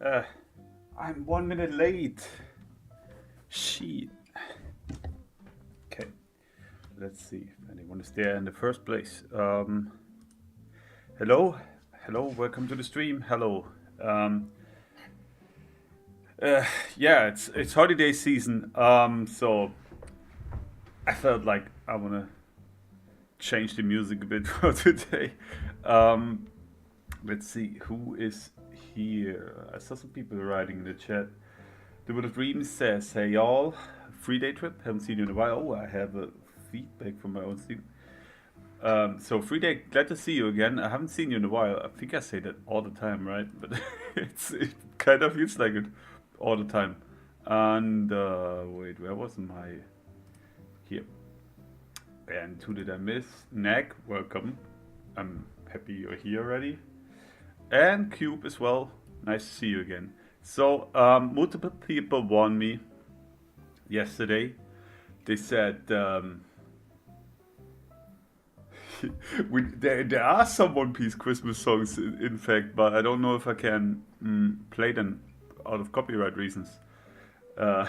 Uh, I'm 1 minute late. Shit. Okay, let's see if anyone is there in the first place. Hello, hello, welcome to the stream. Hello. Um, uh, yeah, it's holiday season. So I felt like I wanna change the music a bit for today. Um, let's see who is here. I saw some people writing in the chat. The Wood of Dreams says, "Hey y'all, free day trip. Haven't seen you in a while. Oh, I have a feedback from my own stream. So free day. Glad to see you again. I haven't seen you in a while. I think I say that all the time, right? But it kind of feels like it all the time. And wait, where was my here? And who did I miss? Nag, welcome. I'm happy you're here already. And Cube as well. Nice to see you again. So multiple people warned me yesterday. They said there are some One Piece Christmas songs, in fact, but I don't know if I can play them out of copyright reasons. Uh,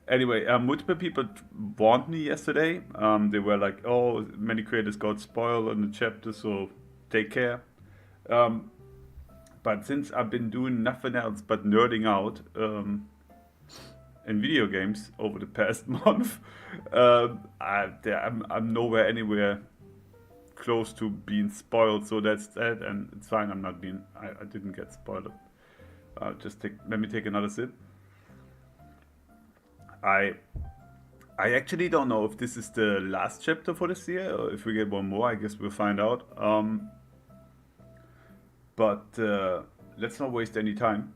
anyway, multiple people warned me yesterday. They were like, "Oh, many creators got spoiled on the chapter, so take care." Um, but since I've been doing nothing else but nerding out in video games over the past month, I'm nowhere anywhere close to being spoiled, so that's that, and it's fine. I'm not being. I didn't get spoiled. Let me take another sip. I I actually don't know if this is the last chapter for this year, or if we get one more. I guess we'll find out. But let's not waste any time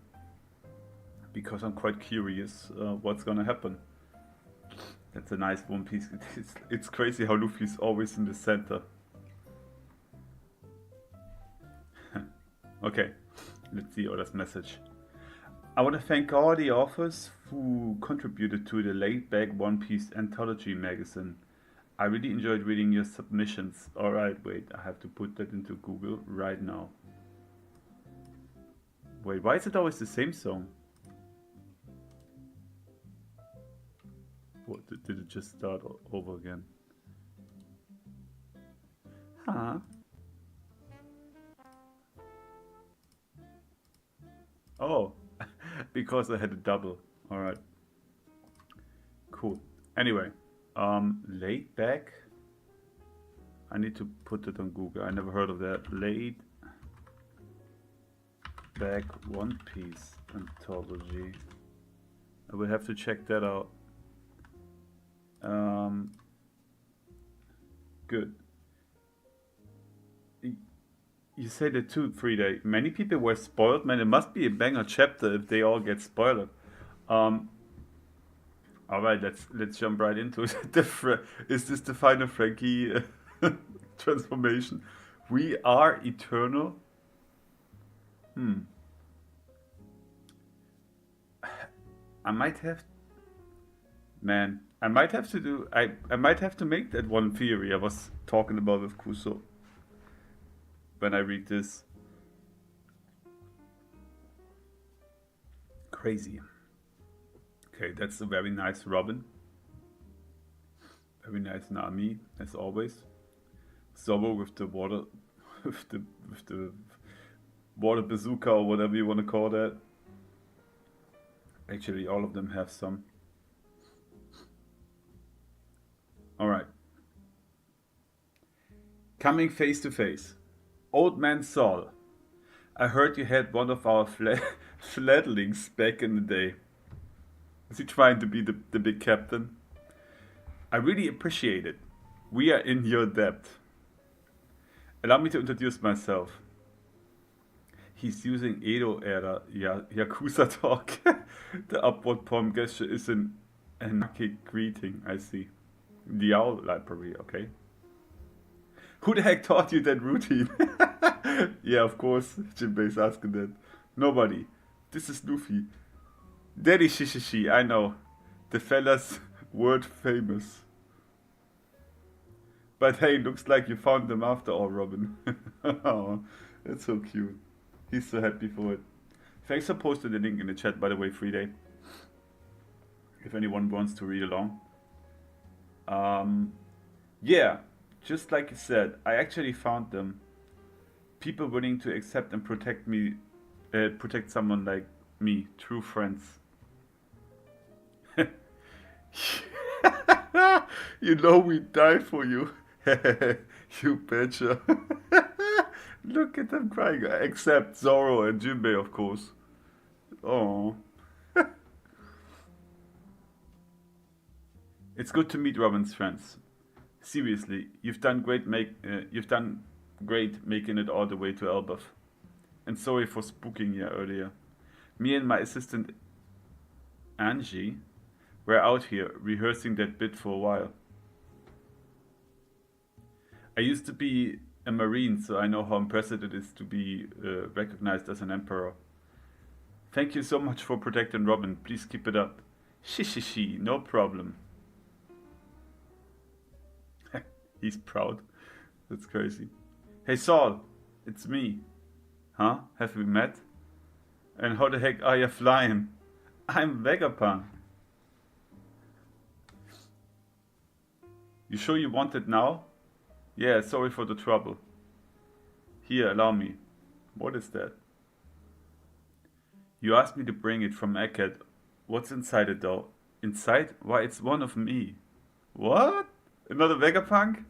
because I'm quite curious what's gonna happen. That's a nice One Piece. It's crazy how Luffy's always in the center. Okay, let's see Oda's message. I want to thank all the authors who contributed to the laid back One Piece anthology magazine. I really enjoyed reading your submissions. Alright, wait, I have to put that into Google right now. Wait, why is it always the same song? What, did it just start over again? Huh? Oh, because I had a double. Alright, cool. Anyway, laid back. I need to put it on Google. I never heard of that. Laid back One Piece anthology. I will have to check that out. Good. You say the two 3 day. Many people were spoiled. Man, it must be a banger chapter if they all get spoiled. All right, let's jump right into it. Is this the final Frankie transformation? We are eternal. I might have, man. I might have to do. I might have to make that one theory I was talking about with Kuso when I read this. Crazy. Okay, that's a very nice Robin. Very nice Nami, as always. Zoro with the water, with the water bazooka or whatever you want to call that. Actually, all of them have some. All right. Coming face to face. Old man Saul, I heard you had one of our fledglings back in the day. Is he trying to be the big captain? I really appreciate it. We are in your debt. Allow me to introduce myself. He's using Edo era Yakuza talk. The upward palm gesture is an anarchic greeting, I see. The owl library, okay. Who the heck taught you that routine? Yeah, of course, Jinbei's asking that. Nobody. This is Luffy. Daddy Shishishi, I know. The fella's world famous. But hey, looks like you found them after all, Robin. Oh, that's so cute. He's so happy for it. Thanks for posting the link in the chat, by the way, Friday. If anyone wants to read along. Yeah, just like you said, I actually found them. People willing to accept and protect me, protect someone like me, true friends. You know we die for you. You betcha. Look at them crying. Except Zoro and Jinbei, of course. Oh. It's good to meet Robin's friends. Seriously, you've done great making it all the way to Elbaf. And sorry for spooking you earlier. Me and my assistant Angie were out here rehearsing that bit for a while. I used to be a Marine, so I know how impressive it is to be recognized as an emperor. Thank you so much for protecting Robin. Please keep it up. Shi, no problem. He's proud. That's crazy. Hey Saul, it's me. Huh? Have we met? And how the heck are you flying? I'm Vegapunk. You sure you want it now? Yeah, sorry for the trouble. Here, allow me. What is that? You asked me to bring it from Eckhead. What's inside it though? Inside? Why, it's one of me. What? Another Vegapunk?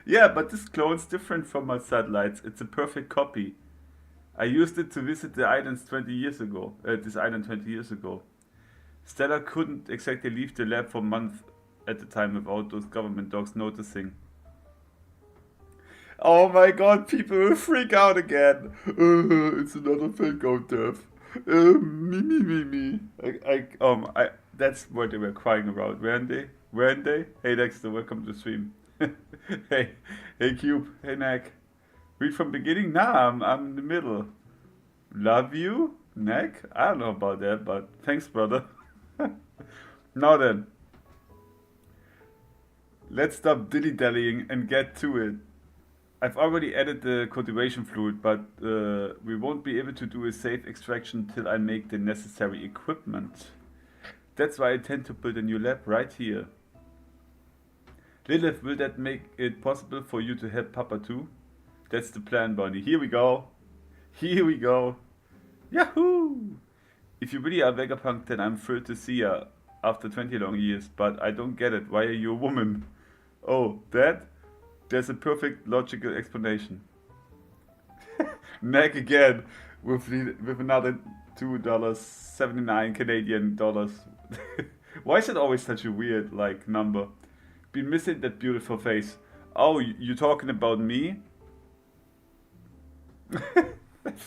Yeah, but this clone's different from my satellites. It's a perfect copy. I used it to visit the islands 20 years ago. This island 20 years ago. Stella couldn't exactly leave the lab for months at the time without those government dogs noticing. Oh my god, people will freak out again. It's another fake out death. Me. That's what they were crying about, weren't they? Hey Dexter, welcome to the stream. hey Cube, hey Neck. Read from beginning? Nah, I'm in the middle. Love you, Neck? I don't know about that, but thanks, brother. Now then, let's stop dilly-dallying and get to it. I've already added the cultivation fluid, but we won't be able to do a safe extraction till I make the necessary equipment. That's why I intend to build a new lab right here. Lilith, will that make it possible for you to help Papa too? That's the plan, Bonnie. Here we go. Yahoo! If you really are Vegapunk, then I'm thrilled to see ya after 20 long years, but I don't get it. Why are you a woman? Oh, that? There's a perfect logical explanation. Neck again with another $2.79 Canadian dollars. Why is it always such a weird number? Been missing that beautiful face. Oh, you talking about me?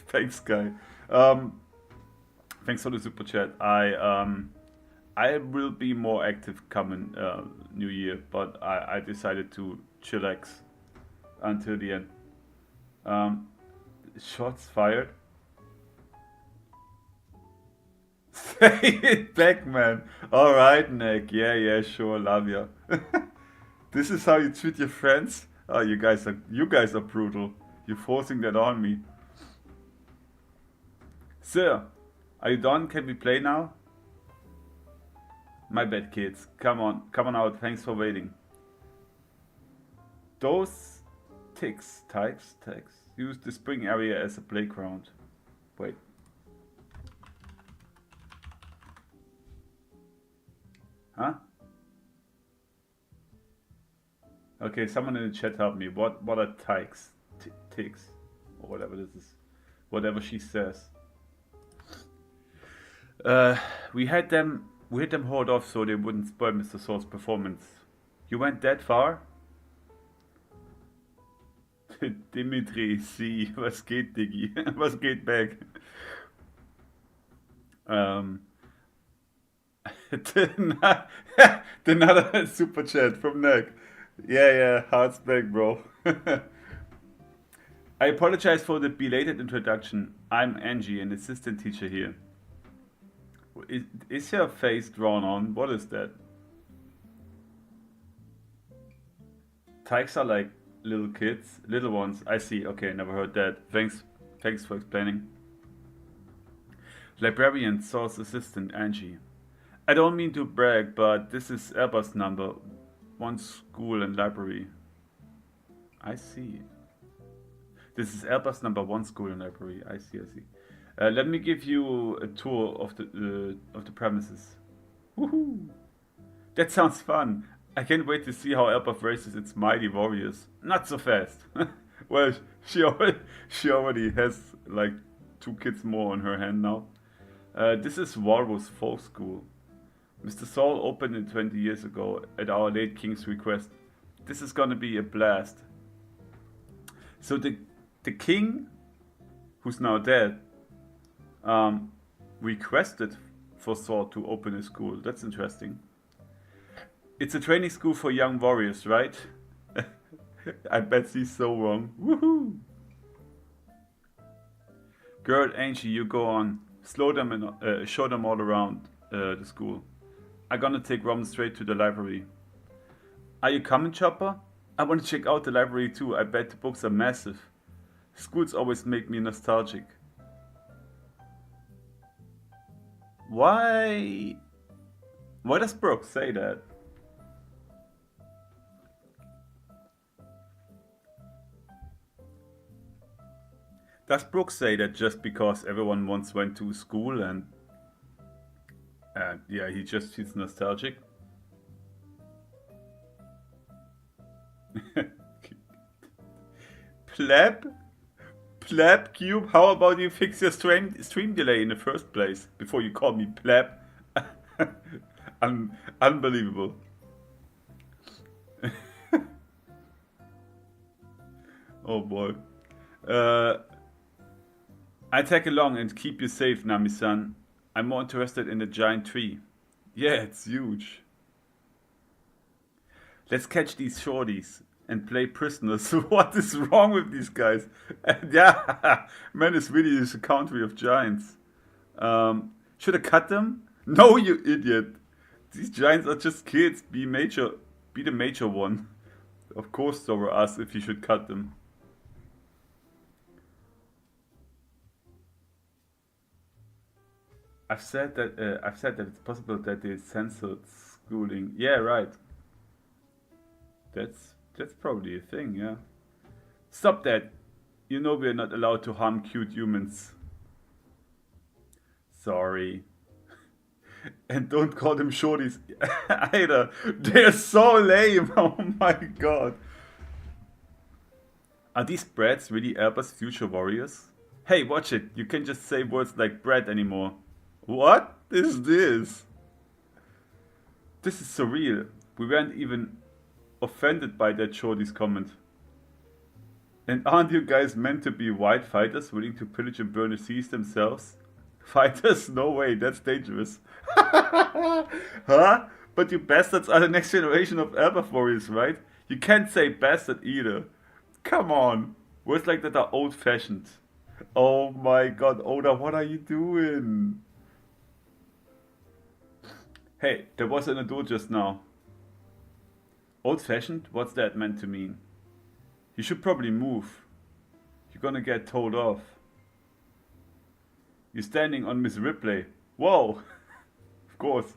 Thanks, guy. Thanks for the super chat. I will be more active coming New Year, but I decided to chillax until the end. Shots fired. Say it back, man. All right, Nick. Yeah, sure. Love ya. This is how you treat your friends? Oh, you guys are brutal. You're forcing that on me. Sir, are you done? Can we play now? My bad, kids. Come on out. Thanks for waiting. Those ticks use the spring area as a playground. Wait. Huh? Okay, someone in the chat help me. What are ticks? Ticks, or whatever this is. Whatever she says. We had them hauled off so they wouldn't spoil Mr. Soul's performance. You went that far? Dimitri, see, was geht, Diggi? Was geht back? Another super chat from Nick. Yeah, hearts back, bro. I apologize for the belated introduction. I'm Angie, an assistant teacher here. Is your face drawn on? What is that? Tykes are like little kids, little ones. I see. Okay, never heard that. Thanks for explaining. Librarian source assistant Angie. I don't mean to brag, but this is Airbus number one school and library. I see. This is Airbus number one school and library. I see. I see. Let me give you a tour of the premises. Woohoo! That sounds fun. I can't wait to see how Airbus races its mighty warriors. Not so fast. Well, she already has like 2 kids more on her hand now. This is Walrus Folk School. Mr. Saul opened it 20 years ago at our late king's request. This is gonna be a blast. So the king, who's now dead, requested for Saul to open a school. That's interesting. It's a training school for young warriors, right? I bet he's so wrong. Woohoo! Girl, Angie, you go on. Slow them and show them all around the school. I'm gonna take Robin straight to the library. Are you coming, Chopper? I want to check out the library too. I bet the books are massive. Schools always make me nostalgic. Why does Brooke say that? Does Brooke say that just because everyone once went to school and yeah, he just feels nostalgic? Pleb? Pleb Cube, how about you fix your stream delay in the first place before you call me pleb? Unbelievable. Oh boy. I tag along and keep you safe, Nami-san. I'm more interested in the giant tree. Yeah, it's huge. Let's catch these shorties and play prisoners. What is wrong with these guys? And yeah, man, this really is a country of giants. Should I cut them? No, you idiot. These giants are just kids. Be the major one. Of course, Zoro asked if you should cut them. I've said that it's possible that they censored schooling. Yeah, right. That's probably a thing, yeah. Stop that. You know we're not allowed to harm cute humans. Sorry. And don't call them shorties either. They're so lame. Oh my god. Are these brats really Airbus future warriors? Hey, watch it. You can't just say words like brat anymore. What is this? This is surreal. We weren't even offended by that shorty's comment. And aren't you guys meant to be white fighters willing to pillage and burn the seas themselves? Fighters? No way, that's dangerous. Huh? But you bastards are the next generation of Airbus warriors, right? You can't say bastard either. Come on. Words like that are old fashioned. Oh my god, Oda, what are you doing? Hey, there was an adult just now. Old fashioned? What's that meant to mean? You should probably move. You're gonna get told off. You're standing on Miss Ripley. Whoa! Of course.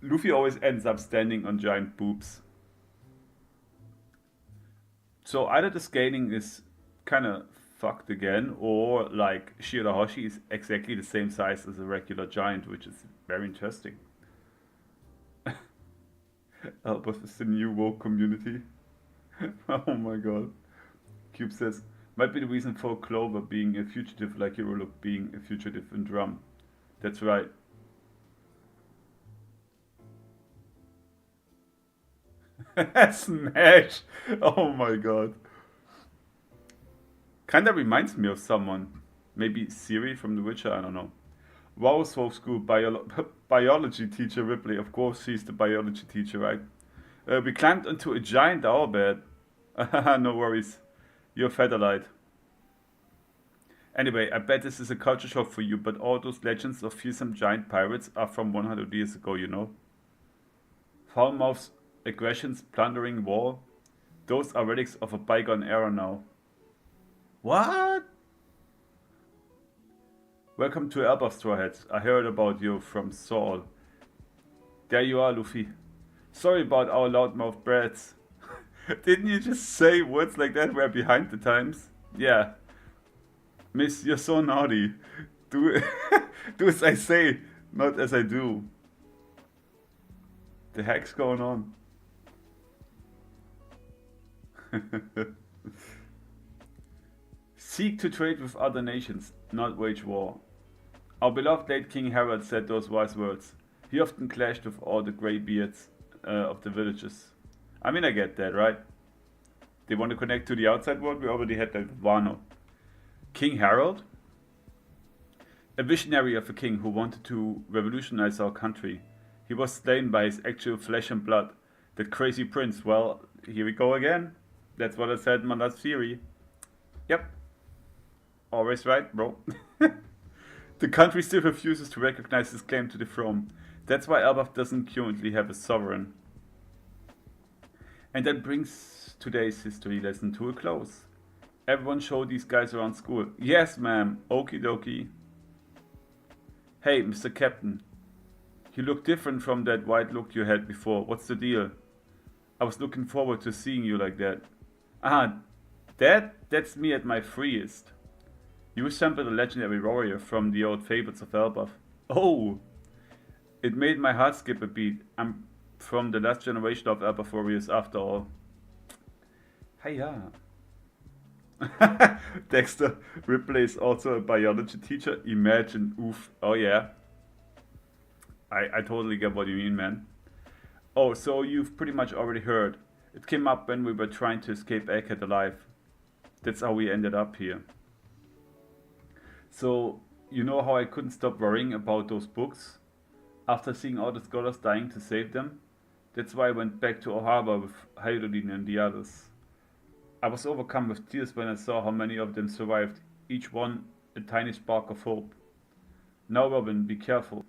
Luffy always ends up standing on giant boobs. So either the scaling is kinda fucked again, or like Shirahoshi is exactly the same size as a regular giant, which is very interesting. Albus is the new woke community. Oh my god. Cube says, might be the reason for Clover being a fugitive like Hirolook being a fugitive in Drum. That's right. Smash! Oh my god. Kinda reminds me of someone. Maybe Siri from The Witcher, I don't know. Wow, Swole School biology teacher Ripley. Of course, she's the biology teacher, right? We climbed onto a giant owl bed. No worries. You're Featherlight. Anyway, I bet this is a culture shock for you, but all those legends of fearsome giant pirates are from 100 years ago, you know? Foul-mouthed aggressions, plundering war. Those are relics of a bygone era now. What? Welcome to Elbaf Straw Hats. I heard about you from Saul. There you are, Luffy. Sorry about our loudmouth brats. Didn't you just say words like that were behind the times? Yeah. Miss, you're so naughty. Do, do as I say, not as I do. The heck's going on? Seek to trade with other nations, not wage war. Our beloved late King Harold said those wise words. He often clashed with all the greybeards of the villages. I mean, I get that, right? They want to connect to the outside world. We already had that with Wano. King Harold? A visionary of a king who wanted to revolutionize our country. He was slain by his actual flesh and blood. That crazy prince, well, here we go again. That's what I said in my last theory. Yep. Always right, bro. The country still refuses to recognize his claim to the throne. That's why Elbaf doesn't currently have a sovereign. And that brings today's history lesson to a close. Everyone show these guys around school. Yes, ma'am. Okie dokie. Hey, Mr. Captain. You look different from that white look you had before. What's the deal? I was looking forward to seeing you like that. Ah, that's me at my freest. You resemble a legendary warrior from the old fables of Elbaf. Oh! It made my heart skip a beat. I'm from the last generation of Elbaf warriors after all. Hiya. Dexter Ripley is also a biology teacher. Imagine, oof. Oh yeah. I totally get what you mean, man. Oh, so you've pretty much already heard. It came up when we were trying to escape Egghead alive. That's how we ended up here. So, you know how I couldn't stop worrying about those books? After seeing all the scholars dying to save them? That's why I went back to Ohaba with Hyrule and the others. I was overcome with tears when I saw how many of them survived, each one a tiny spark of hope. Now Robin, be careful.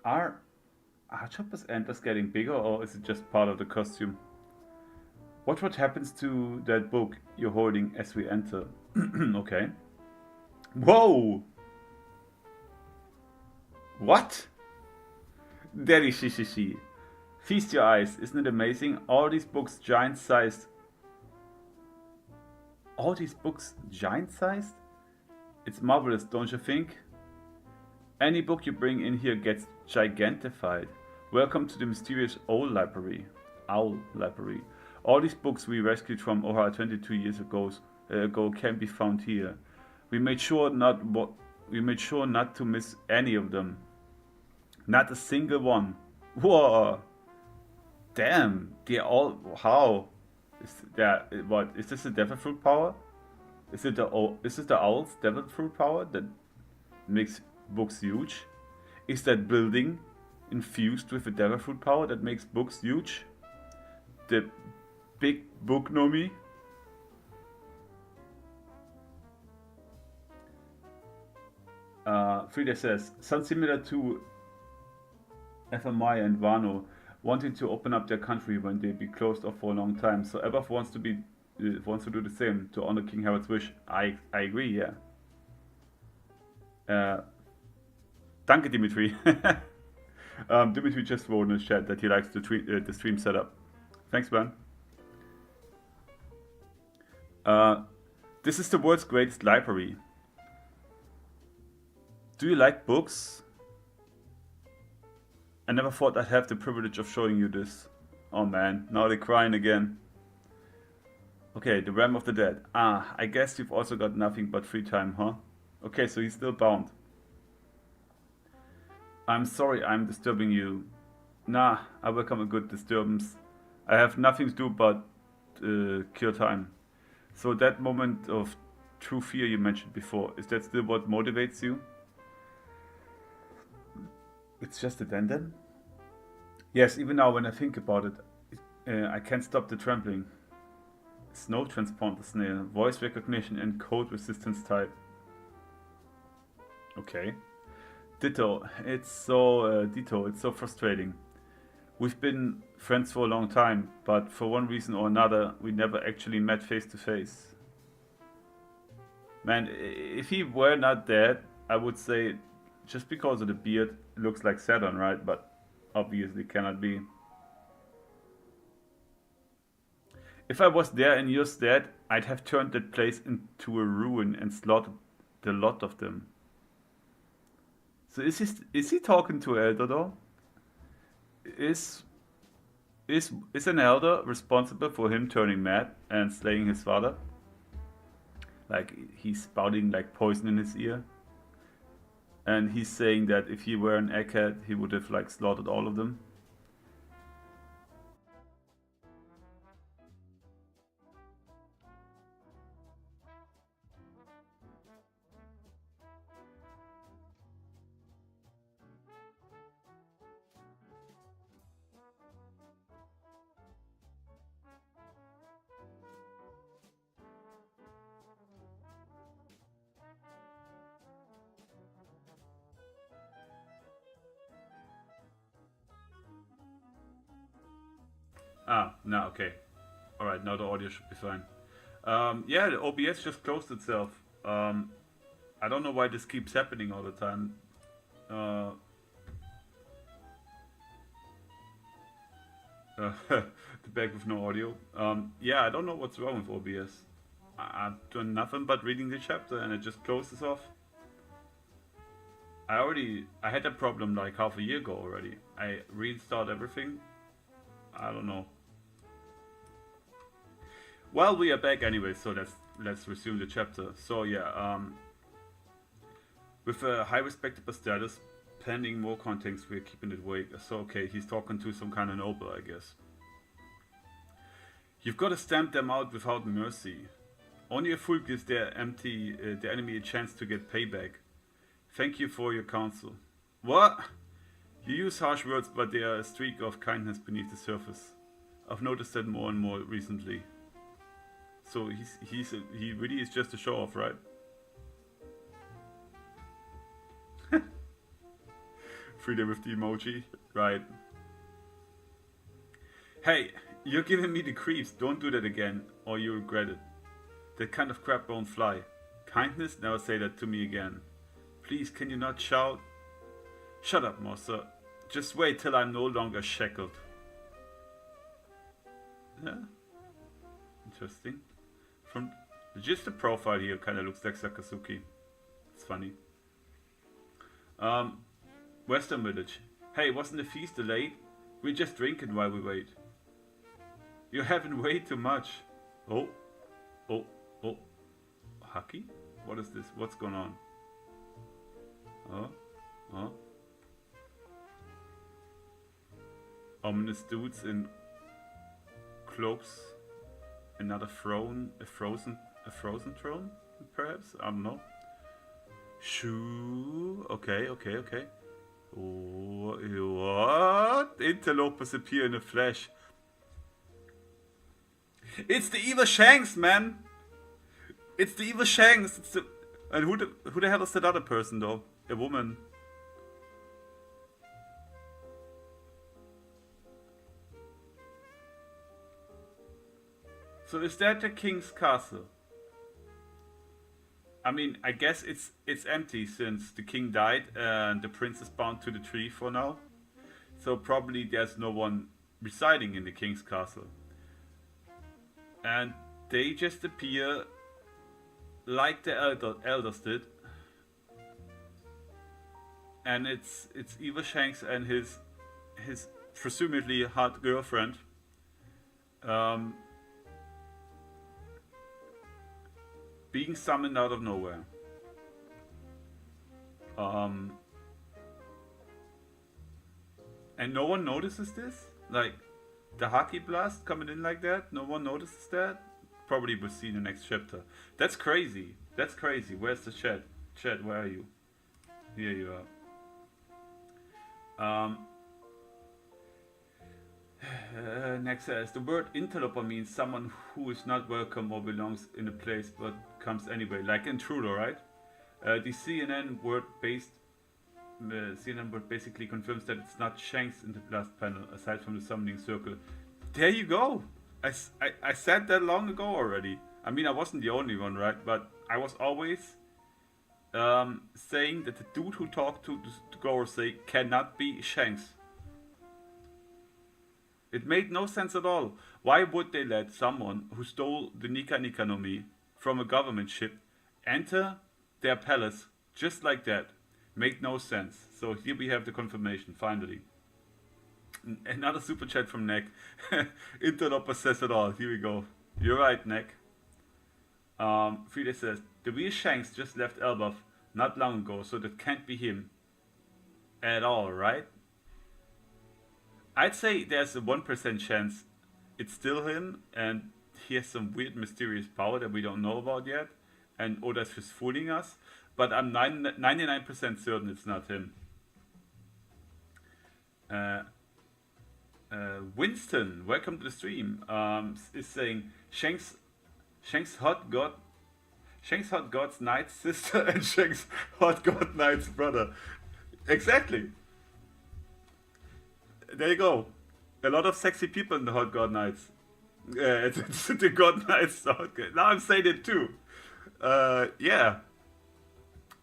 Are Chopper's antlers getting bigger, or is it just part of the costume? Watch what happens to that book you're holding as we enter. Okay. Whoa! What? Daddy Shishishi. Feast your eyes, isn't it amazing? All these books giant-sized. All these books giant-sized? It's marvelous, don't you think? Any book you bring in here gets gigantified. Welcome to the mysterious Owl Library. All these books we rescued from Ohara 22 years ago can be found here. We made sure not to miss any of them. Not a single one. Whoa! Damn! They're all. How? Is this a devil fruit power? Is it the owl's devil fruit power that makes books huge? Is that building infused with a devil fruit power that makes books huge? The big book Nomi? Frida says, sounds similar to FMI and Wano wanting to open up their country when they be closed off for a long time. So Elbaf wants to do the same to honor King Harold's wish. I agree, yeah. Danke, Dimitri. Dimitri just wrote in the chat that he likes the stream setup. Thanks, man. This is the world's greatest library. Do you like books? I never thought I'd have the privilege of showing you this. Oh man, now they're crying again. Okay, the Realm of the Dead. Ah, I guess you've also got nothing but free time, huh? Okay, so he's still bound. I'm sorry I'm disturbing you. Nah, I welcome a good disturbance. I have nothing to do but kill time. So that moment of true fear you mentioned before, is that still what motivates you? It's just a den? Yes, even now when I think about it, I can't stop the trembling. Snow transponder snail, voice recognition and code resistance type. Okay. Ditto, it's so frustrating. We've been friends for a long time, but for one reason or another, we never actually met face to face. Man, if he were not dead, I would say just because of the beard, it looks like Saturn, right? But obviously cannot be. If I was there in your stead, I'd have turned that place into a ruin and slaughtered the lot of them. So is he talking to Elder though? Is is an elder responsible for him turning mad and slaying his father? Like he's spouting like poison in his ear, and he's saying that if he were an egghead, he would have like slaughtered all of them. Ah, no, okay. All right, now the audio should be fine. Yeah, the OBS just closed itself. I don't know why this keeps happening all the time. Uh, the back with no audio. Yeah, I don't know what's wrong with OBS. I'm doing nothing but reading the chapter and it just closes off. I had that problem like half a year ago already. I reinstalled everything. I don't know. Well, we are back anyway, so let's resume the chapter. So yeah, with a high respectable status, pending more contacts, we're keeping it vague. So okay, he's talking to some kind of noble, I guess. You've got to stamp them out without mercy. Only a fool gives the enemy a chance to get payback. Thank you for your counsel. What? You use harsh words, but there are a streak of kindness beneath the surface. I've noticed that more and more recently. So he really is just a show off, right? Frida with the emoji, right? Hey, you're giving me the creeps. Don't do that again, or you'll regret it. That kind of crap won't fly. Kindness? Never say that to me again. Please, can you not shout? Shut up, Mossa. Just wait till I'm no longer shackled. Yeah. Interesting. From just the profile here kind of looks like Sakazuki. It's funny. Western Village. Hey, wasn't the feast delayed? We're just drinking while we wait. You're having way too much. Oh. Oh. Oh. Haki? What is this? What's going on? Oh. Oh. Ominous dudes in cloaks. Another throne, a frozen throne, perhaps? I don't know. Shoo. Okay. Oh, what? Interlopers appear in a flash. It's the evil Shanks, man. It's the evil Shanks. It's the and who the hell is that other person though? A woman. So is that the king's castle? I mean, I guess it's empty since the king died and the prince is bound to the tree for now. So probably there's no one residing in the king's castle. And they just appear like the elders did. And it's Eva Shanks and his presumably hot girlfriend. Being summoned out of nowhere. And no one notices this? Like, the Haki blast coming in like that? No one notices that? Probably we'll see in the next chapter. That's crazy. That's crazy. Where's the chat? Chat, where are you? Here you are. Next says, the word interloper means someone who is not welcome or belongs in a place but comes anyway, like intruder, right? The CNN word basically confirms that it's not Shanks in the last panel, aside from the summoning circle. There you go! I said that long ago already. I mean, I wasn't the only one, right? But I was always saying that the dude who talked to Gorosei cannot be Shanks. It made no sense at all. Why would they let someone who stole the Nika Nika no Mi from a government ship enter their palace just like that? Made no sense. So here we have the confirmation, finally. Another super chat from Neck. Interloper says it all. Here we go. You're right, Neck. Frida says, the real Shanks just left Elbaf not long ago, so that can't be him at all, right? I'd say there's a 1% chance it's still him, and he has some weird mysterious power that we don't know about yet, and Oda's just fooling us, but I'm 99% certain it's not him. Winston, welcome to the stream, is saying Shanks hot god's knight's sister and Shanks hot god knight's brother. Exactly. There you go. A lot of sexy people in the hot god knights. It's the god knights. Okay. Now I'm saying it too. Yeah.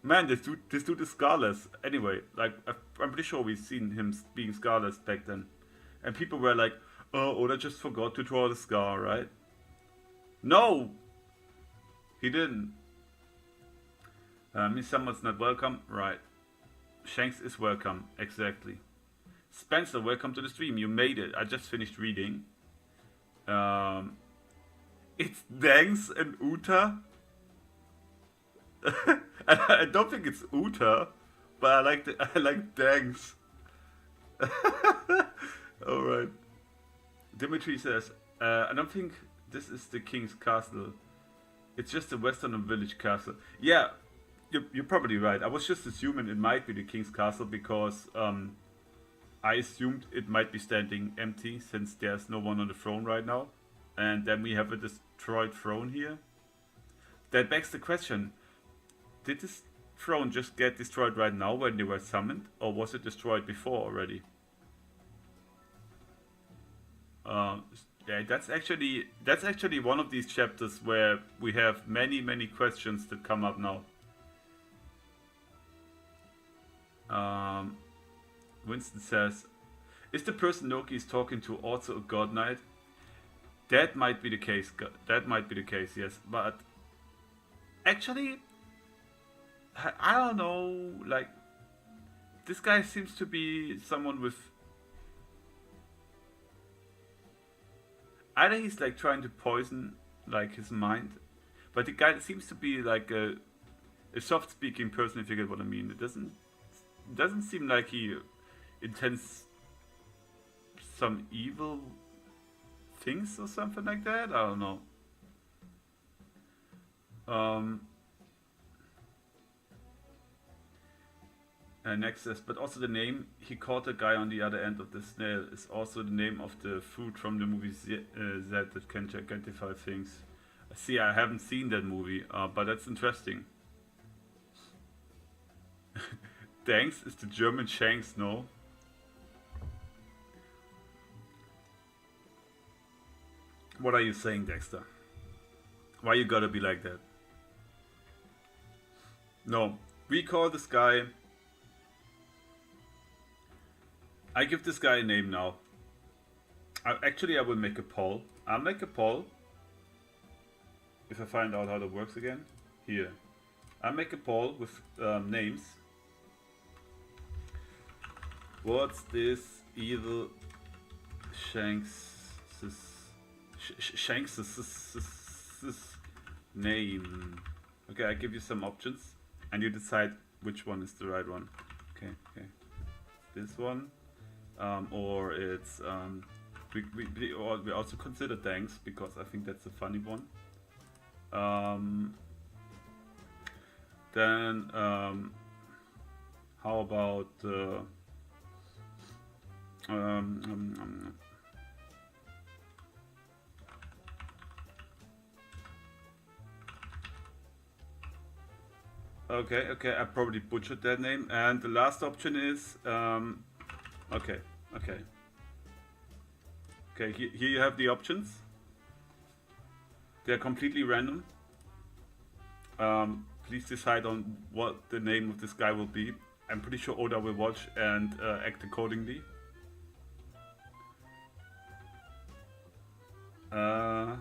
Man, this dude is scarless. Anyway, like I'm pretty sure we've seen him being scarless back then, and people were like, "Oh, Oda just forgot to draw the scar, right?" No, he didn't. Miss Someone's not welcome, right? Shanks is welcome, exactly. Spencer, welcome to the stream. You made it. I just finished reading. It's Dangs and Uta. I don't think it's Uta, but I like Dangs. All right. Dimitri says, I don't think this is the king's castle. It's just a western village castle. Yeah, you're probably right. I was just assuming it might be the king's castle because I assumed it might be standing empty since there's no one on the throne right now. And then we have a destroyed throne here. That begs the question, did this throne just get destroyed right now when they were summoned? Or was it destroyed before already? Yeah, that's actually one of these chapters where we have many questions that come up now. Winston says, is the person Loki is talking to also a god knight? That might be the case. That might be the case, yes. But actually, I don't know. Like, this guy seems to be someone with either he's like trying to poison like his mind, but the guy seems to be like a soft-speaking person. If you get what I mean, it doesn't seem like he intends some evil things or something like that. I don't know. Next says, but also the name he caught a guy on the other end of the snail is also the name of the fruit from the movie Z that can gigantify things. See, I haven't seen that movie, but that's interesting. Thanks is the German Shanks, no? What are you saying, Dexter? Why you gotta be like that? No, we call this guy... I give this guy a name now. Actually, I will make a poll. I'll make a poll. If I find out how that works again. Here. I'll make a poll with names. What's this evil Shanks' name? Okay, I give you some options. And you decide which one is the right one. Okay. This one. Or it's we also consider Danks because I think that's a funny one. Then how about okay, I probably butchered that name. And the last option is okay, here you have the options. They're completely random. Please decide on what the name of this guy will be. I'm pretty sure Oda will watch and act accordingly. Uh,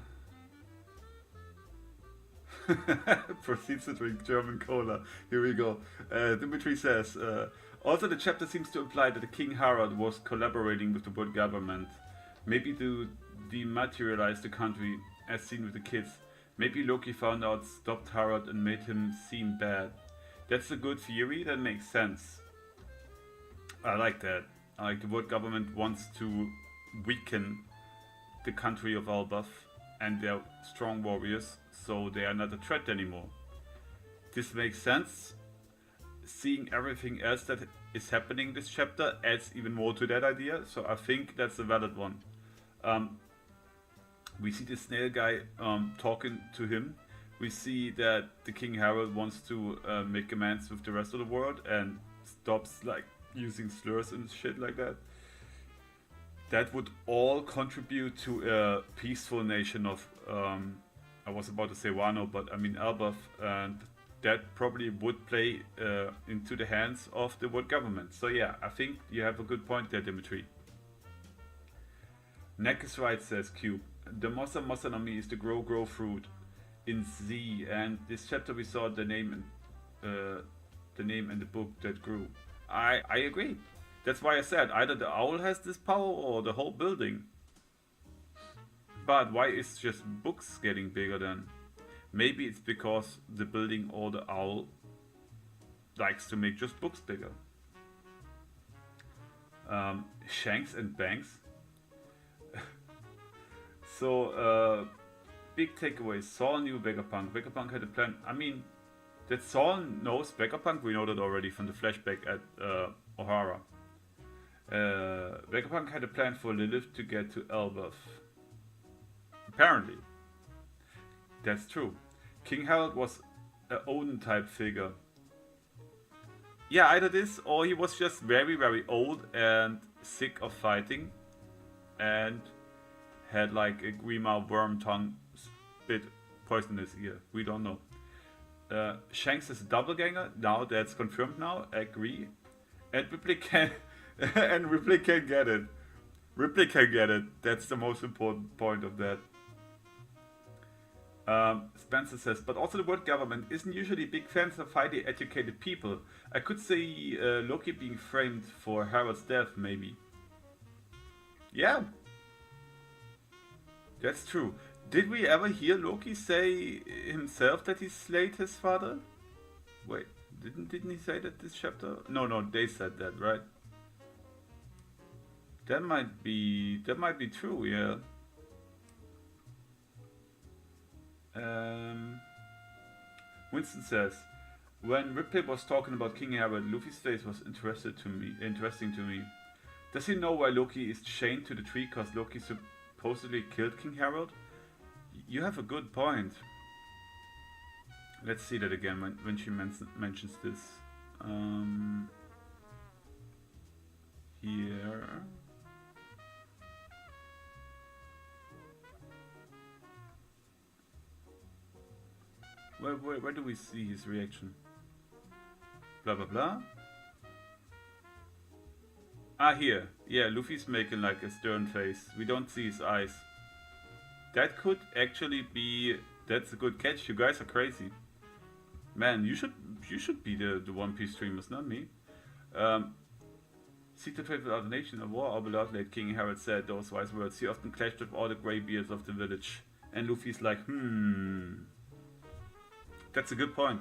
proceeds to drink German cola. Here we go. Dimitri says, also the chapter seems to imply that the King Harald was collaborating with the world government. Maybe to dematerialize the country, as seen with the kids. Maybe Loki found out, stopped Harald and made him seem bad. That's a good theory, that makes sense. I like that. I like the world government wants to weaken the country of Elbaf and their strong warriors, so they are not a threat anymore. This makes sense. Seeing everything else that is happening in this chapter adds even more to that idea, so I think that's a valid one. We see the snail guy talking to him. We see that the King Harald wants to make amends with the rest of the world and stops like using slurs and shit like that. That would all contribute to a peaceful nation of, I was about to say Wano, but I mean Elbaf, and that probably would play into the hands of the world government. So yeah, I think you have a good point there, Dimitri. Neck is right, says Cube. The Mossa Mossa no Mi is the grow fruit in Z, and this chapter we saw the name and the book that grew. I agree. That's why I said either the owl has this power or the whole building. But why is just books getting bigger then? Maybe it's because the building or the owl likes to make just books bigger. Shanks and Banks. So, big takeaway. Saul knew Vegapunk. Vegapunk had a plan. I mean, that Saul knows Vegapunk, we know that already from the flashback at O'Hara. Vegapunk had a plan for Lilith to get to Elbaf. Apparently. That's true. King Harold was an Odin type figure. Yeah, either this or he was just very, very old and sick of fighting and had like a Grima worm tongue spit poison in his ear. We don't know. Shanks is a doppelganger. Now that's confirmed now. I agree. And Ripley can Ripley can get it. Ripley can get it. That's the most important point of that. Spencer says, but also the world government isn't usually big fans of highly educated people. I could see Loki being framed for Harold's death, maybe. Yeah. That's true. Did we ever hear Loki say himself that he slayed his father? Wait, didn't he say that this chapter? No, they said that, right? That might be true, yeah. Winston says, when Ripley was talking about King Harold, Luffy's face was interesting to me. Does he know why Loki is chained to the tree because Loki supposedly killed King Harold? You have a good point. Let's see that again when she mentions this. Here. Where do we see his reaction? Blah blah blah. Ah, here. Yeah, Luffy's making like a stern face. We don't see his eyes. That could actually be... That's a good catch. You guys are crazy. Man, you should be the One Piece streamers, not me. Seek to trade without a nation, a war, or beloved, late King Harold said those wise words. He often clashed with all the greybeards of the village. And Luffy's like, That's a good point.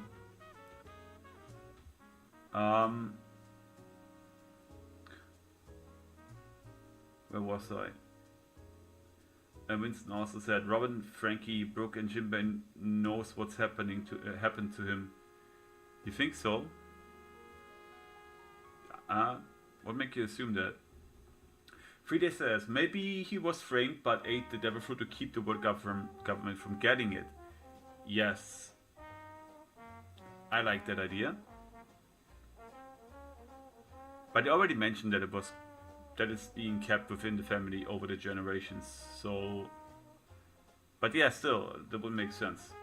Where was I? And Winston also said, Robin, Frankie, Brooke, and Jinbei knows what's happened to him. You think so? What makes you assume that? Friday says, maybe he was framed but ate the devil fruit to keep the world government from getting it. Yes. I like that idea. But they already mentioned that it's being kept within the family over the generations. So, but yeah, still, that would make sense.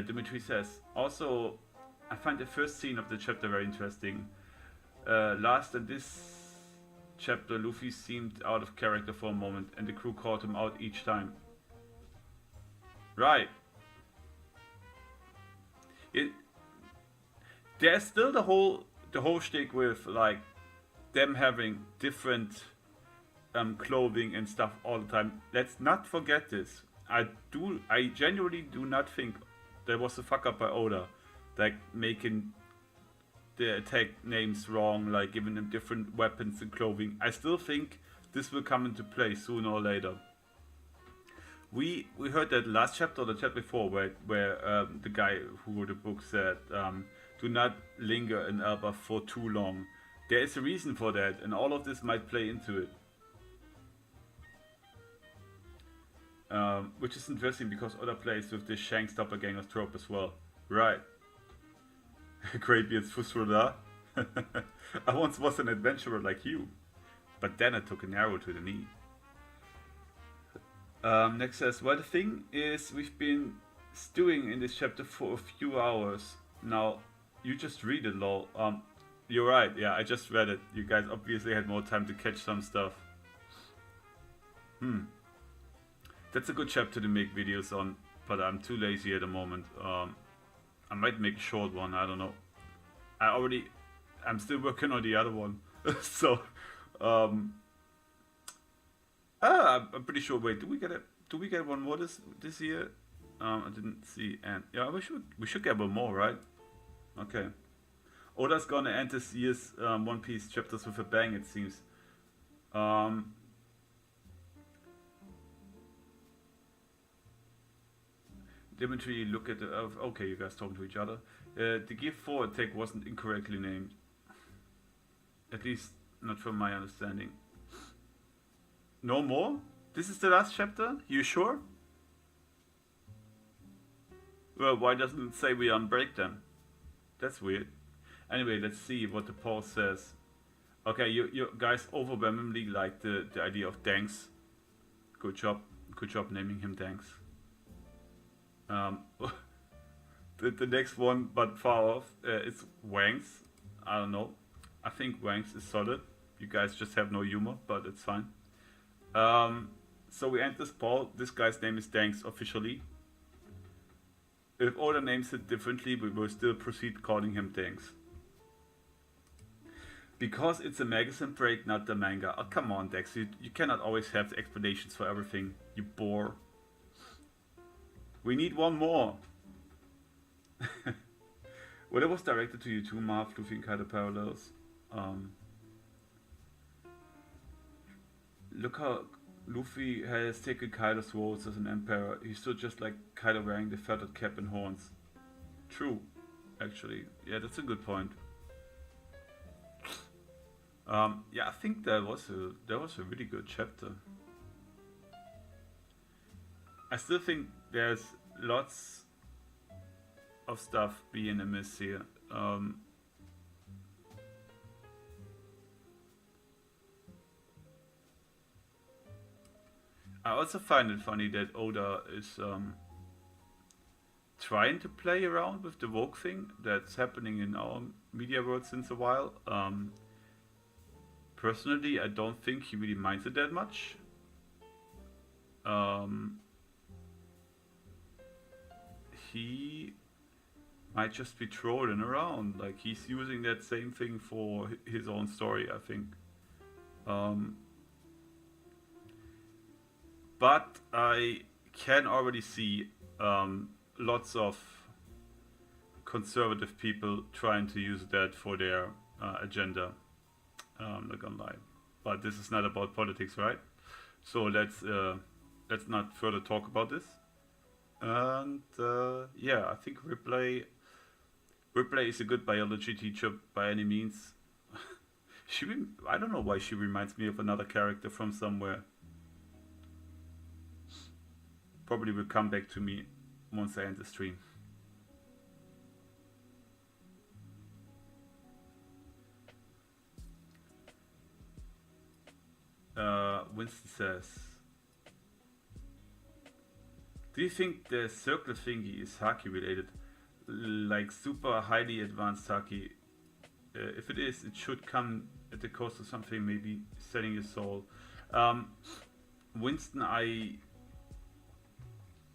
Dimitri says, also, I find the first scene of the chapter very interesting. Last in this chapter, Luffy seemed out of character for a moment, and the crew called him out each time. Right. It, there's still the whole shtick with like them having different clothing and stuff all the time. Let's not forget this. I genuinely do not think there was a fuck up by Oda, like making the attack names wrong, like giving them different weapons and clothing. I still think this will come into play sooner or later. We heard that last chapter or the chapter before where the guy who wrote the book said, do not linger in Alba for too long. There is a reason for that, and all of this might play into it. Which is interesting because Oda plays with this Shanks doppelganger trope as well. Right. Greybeard's Fusroda. I once was an adventurer like you, but then I took an arrow to the knee. Next says, well, the thing is, we've been stewing in this chapter for a few hours. Now, you just read it, lol. You're right, yeah, I just read it. You guys obviously had more time to catch some stuff. That's a good chapter to make videos on, but I'm too lazy at the moment. I might make a short one, I don't know. I'm still working on the other one. So, I'm pretty sure. Wait, do we get one more this year? I didn't see, and yeah, we should get one more, right? Okay. Oda's gonna end this year's One Piece chapters with a bang, it seems. Dimitri, look at the. Okay, you guys talking to each other. The Gear 4 attack wasn't incorrectly named. At least, not from my understanding. No more? This is the last chapter? You sure? Well, why doesn't it say we unbreak them? That's weird. Anyway, let's see what the poll says. Okay, you guys overwhelmingly like the idea of Danks. Good job naming him Danks. The next one, but far off, is Wangs. I don't know. I think Wangs is solid. You guys just have no humor, but it's fine. So we end this poll. This guy's name is Danks officially. If Oda names it differently, we will still proceed calling him Danks. Because it's a magazine break, not the manga. Oh, come on, Dex. You cannot always have the explanations for everything. You bore. We need one more. Well, it was directed to you too, Marv, Luffy and Kaido parallels. Look how Luffy has taken Kaido's roles as an emperor. He's still just like Kaido wearing the feathered cap and horns. True, actually. Yeah, that's a good point. Yeah, I think that was a really good chapter. I still think there's lots of stuff being amiss here. I also find it funny that Oda is trying to play around with the woke thing that's happening in our media world since a while. Personally, I don't think he really minds it that much. He might just be trolling around. Like, he's using that same thing for his own story, I think. But I can already see lots of conservative people trying to use that for their agenda. Not gonna lie, but this is not about politics, right? So let's not further talk about this. And yeah, I think Ripley is a good biology teacher by any means. I don't know why she reminds me of another character from somewhere. Probably will come back to me once I end the stream. Winston says, Do you think the circle thingy is haki related? Like super highly advanced haki? If it is, it should come at the cost of something, maybe selling your soul. Um, Winston, I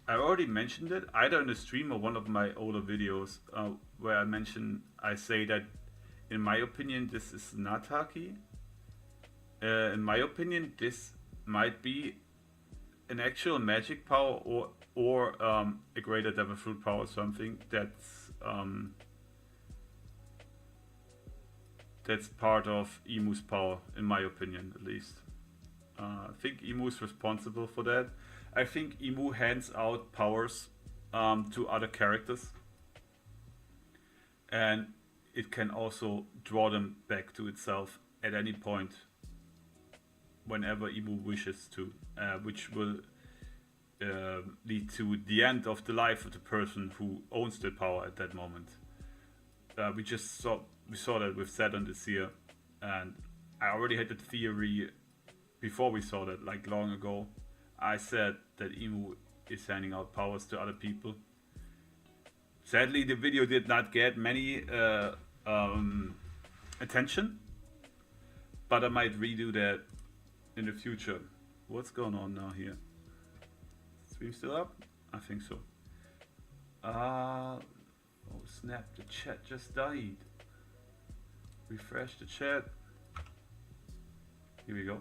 already mentioned it, either in the stream or one of my older videos, where I say that, in my opinion, this is not haki. In my opinion, this might be an actual magic power or a greater devil fruit power, something that's part of Emu's power, in my opinion, at least. I think Emu is responsible for that. I think Emu hands out powers to other characters, and it can also draw them back to itself at any point, whenever Emu wishes to, which will lead to the end of the life of the person who owns the power at that moment. We saw that with Saturn this year, and I already had the theory before we saw that, like long ago. I said that Emu is handing out powers to other people. Sadly, the video did not get many attention, but I might redo that in the future. What's going on now here? Stream still up? I think so. Oh snap, the chat just died. Refresh the chat. Here we go.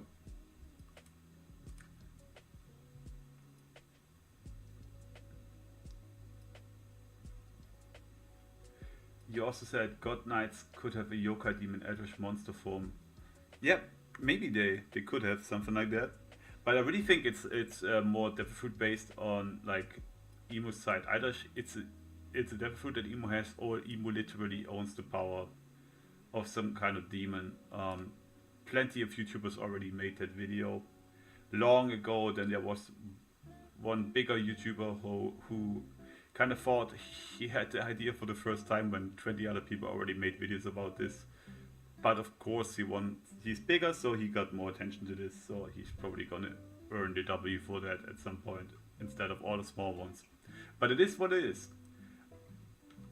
You also said God Knights could have a yokai demon Eldritch monster form. Yeah, maybe they could have something like that. But I really think it's more devil fruit based on like Emu's side. Either it's a devil fruit that Emu has, or Emu literally owns the power of some kind of demon. Plenty of YouTubers already made that video long ago. Then there was one bigger YouTuber who kind of thought he had the idea for the first time when 20 other people already made videos about this. But of course he's bigger, so he got more attention to this, so he's probably gonna earn the W for that at some point, instead of all the small ones. But it is what it is.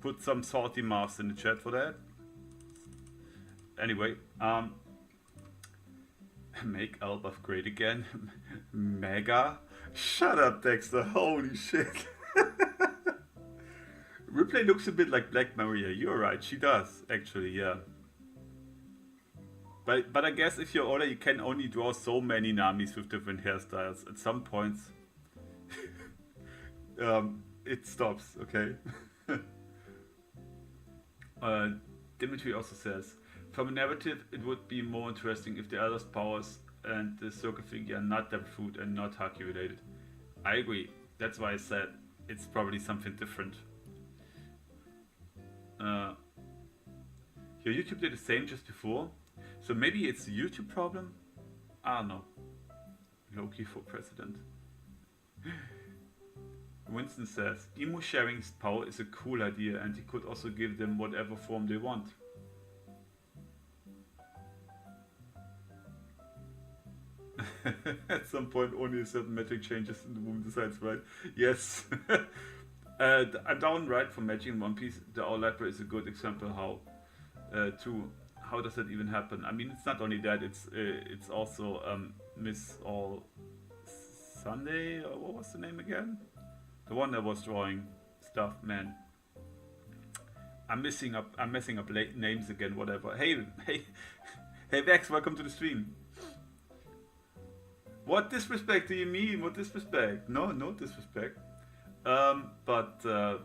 Put some salty mouths in the chat for that. Anyway, make Elbaf great again. Mega? Shut up, Dexter, holy shit. Ripley looks a bit like Black Maria. You're right, she does, actually, yeah. But I guess if you're older, you can only draw so many Namis with different hairstyles. At some points, it stops, okay? Dimitri also says, from a narrative, it would be more interesting if the Elder's powers and the circle figure are not devil fruit and not haki related. I agree. That's why I said it's probably something different. Your YouTube did the same just before, so maybe it's a YouTube problem? I don't know. Loki for president. Winston says, Emu sharing his power is a cool idea, and he could also give them whatever form they want. At some point only a certain metric changes in the womb decides, right? Yes. I'm down right for matching One Piece. The Owl Library is a good example how does that even happen? I mean, it's not only that, it's also Miss All Sunday, or what was the name again? The one that was drawing stuff, man. I'm messing up names again, whatever. Hey Vex, welcome to the stream. What disrespect do you mean? What disrespect? No disrespect. But I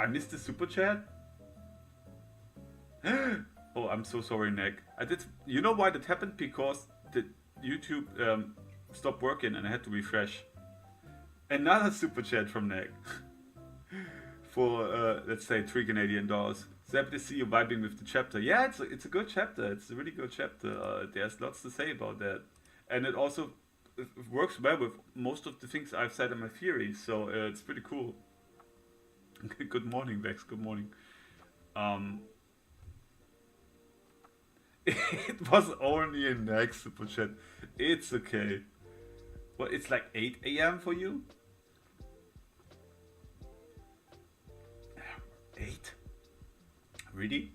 missed the super chat. Oh, I'm so sorry, Nick. You know why that happened? Because the YouTube stopped working and I had to refresh. Another super chat from Nick for let's say $3 Canadian. So happy to see you vibing with the chapter. Yeah, it's a good chapter. It's a really good chapter. There's lots to say about that, and it also works well with most of the things I've said in my theory. So it's pretty cool. Good morning, Vex. Good morning. It was only a next super chat. It's okay. Well, it's like 8 AM for you? 8? Really?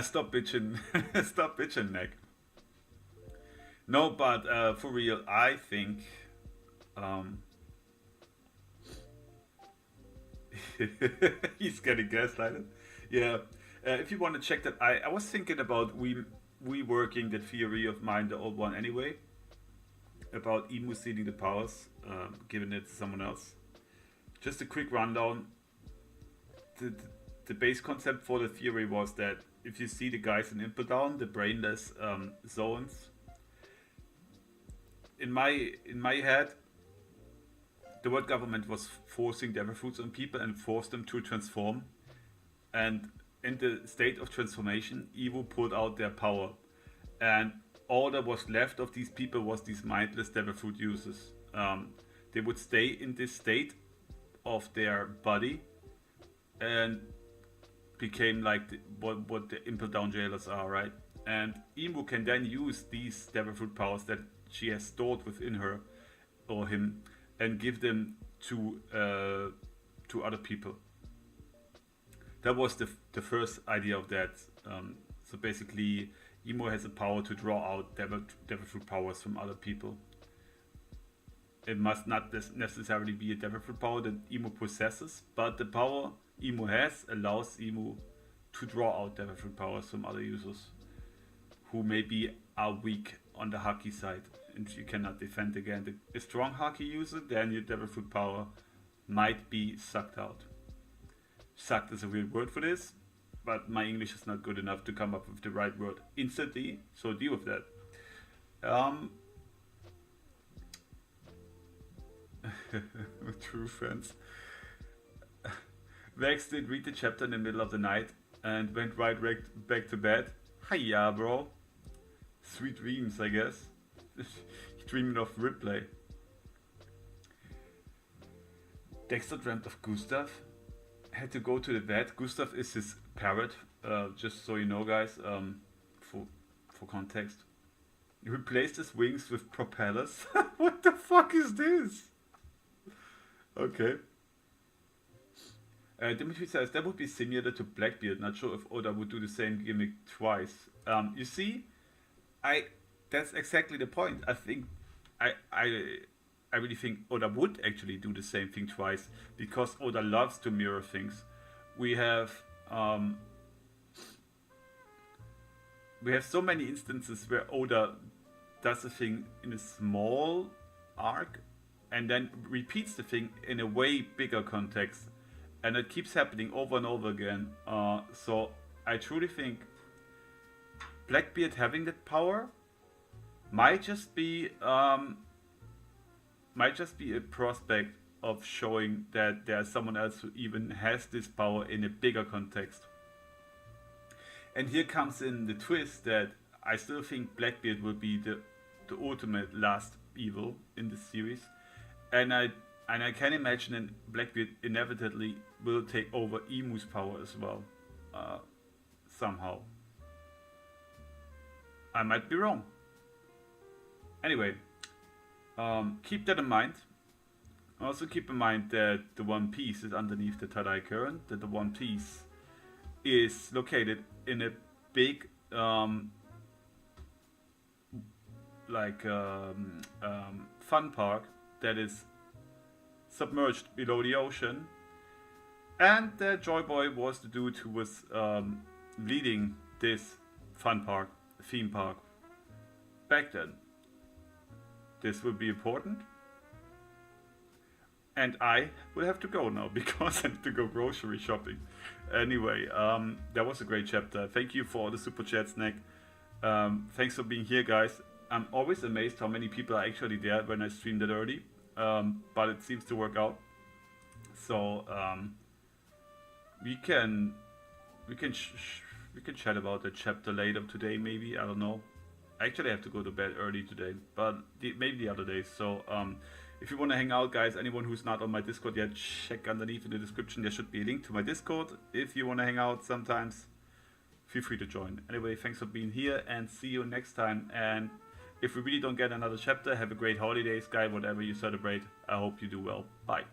Stop bitching. Stop bitching, Nick. No, but for real, I think um, he's getting gaslighted. Yeah. If you want to check that, I was thinking about reworking that theory of mine, the old one anyway, about Emu stealing the powers, giving it to someone else. Just a quick rundown. The, the base concept for the theory was that if you see the guys in Impel Down, the brainless zones, in my head, the world government was forcing devil fruits on people and forced them to transform. And in the state of transformation, Evo pulled out their power. And all that was left of these people was these mindless devil fruit users. They would stay in this state of their body and became like what the Impel Down jailers are, right? And Emu can then use these devil fruit powers that she has stored within her or him and give them to other people. That was the first idea of that. So basically, Emo has the power to draw out devil fruit powers from other people. It must not necessarily be a devil fruit power that Emo possesses, but the power Emo has allows Emo to draw out devil fruit powers from other users who maybe are weak on the Haki side and you cannot defend against a strong Haki user. Then your devil fruit power might be sucked out. Sucked is a weird word for this, but my English is not good enough to come up with the right word instantly, so deal with that. True friends. Vex did read the chapter in the middle of the night and went right back to bed. Hiya, bro. Sweet dreams, I guess. Dreaming of Ripley. Dexter dreamt of Gustav. Had to go to the vet. Gustav is his parrot, just so you know, guys, for context. He replaced his wings with propellers. What the fuck is this? Okay. Dimitri says that would be similar to Blackbeard. Not sure if Oda would do the same gimmick twice. You see, that's exactly the point. I think I really think Oda would actually do the same thing twice because Oda loves to mirror things. We have so many instances where Oda does a thing in a small arc and then repeats the thing in a way bigger context, and it keeps happening over and over again. So I truly think Blackbeard having that power might just be a prospect of showing that there's someone else who even has this power in a bigger context. And here comes in the twist that I still think Blackbeard will be the ultimate last evil in this series, and I can imagine that Blackbeard inevitably will take over Emu's power as well, somehow. I might be wrong. Anyway, keep that in mind. Also keep in mind that the One Piece is underneath the Tadai Current, that the One Piece is located in a big fun park that is submerged below the ocean, and that Joy Boy was the dude who was leading this theme park back then. This will be important. And I will have to go now because I need to go grocery shopping. Anyway, that was a great chapter. Thank you for the super chats, Nick. Thanks for being here, guys. I'm always amazed how many people are actually there when I stream that early. But it seems to work out. So we can chat about the chapter later today, maybe. I don't know. I actually have to go to bed early today, but maybe the other days. So if you want to hang out, guys, anyone who's not on my Discord yet, check underneath in the description. There should be a link to my Discord. If you want to hang out sometimes, feel free to join. Anyway, thanks for being here and see you next time. And if we really don't get another chapter, have a great holidays, guys, whatever you celebrate. I hope you do well. Bye.